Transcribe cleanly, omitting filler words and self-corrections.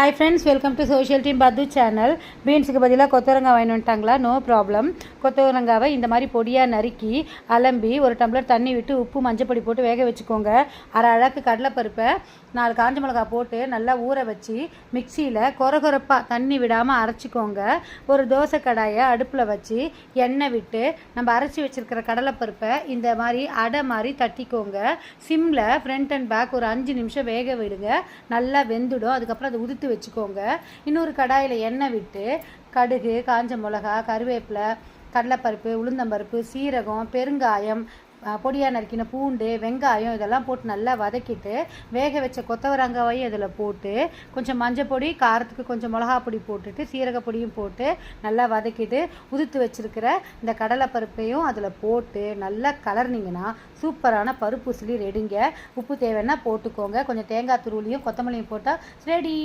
Hi friends, welcome to social team பத்து channel. பீன்ஸுக்கு பதிலாக கொத்தவரங்காய் வாங்கிட்டு வந்துட்டாங்களா? No problem. கொத்தவரங்காவை இந்த மாதிரி பொடியாக நறுக்கி அலம்பி ஒரு டம்ளர் தண்ணி விட்டு உப்பு மஞ்சப்பொடி போட்டு வேக வச்சுக்கோங்க. அரை அழகு கடலைப்பருப்பை 4 காஞ்ச மிளகா போட்டு நல்லா ஊற வச்சு மிக்சியில் கொரகொரப்பாக தண்ணி விடாமல் அரைச்சிக்கோங்க. ஒரு தோசை கடாயை அடுப்பில் வச்சு எண்ணெய் விட்டு நம்ம அரைச்சி வச்சுருக்கிற கடலைப்பருப்பை இந்த மாதிரி அடை மாதிரி தட்டிக்கோங்க. சிம்மில் ஃப்ரண்ட் அண்ட் பேக் ஒரு 5 நிமிஷம் வேக விடுங்க. நல்லா வெந்துடும். அதுக்கப்புறம் அதை உதுத்து வச்சுக்கோங்க. இன்னொரு கடாயில் எண்ணெய் விட்டு கடுகு, காஞ்ச மிளகா, கருவேப்பிலை, கடலைப்பருப்பு, உளுந்தம்பருப்பு, சீரகம், பெருங்காயம், பொடியாக நறுக்கின பூண்டு, வெங்காயம் இதெல்லாம் போட்டு நல்லா வதக்கிட்டு வேக வச்ச கொத்தவரங்காயும் இதில் போட்டு கொஞ்சம் மஞ்சள் பொடி, காரத்துக்கு கொஞ்சம் மிளகா பொடி போட்டுட்டு சீரகப்பொடியும் போட்டு நல்லா வதக்கிட்டு உதுத்து வச்சுருக்கிற இந்த கடலைப்பருப்பையும் அதில் போட்டு நல்லா கலர்னிங்கன்னா சூப்பரான பருப்பு உசிலி ரெடிங்க. உப்பு தேவைன்னா போட்டுக்கோங்க. கொஞ்சம் தேங்காய் துருவலையும் கொத்தமல்லியும் போட்டால் ரெடி.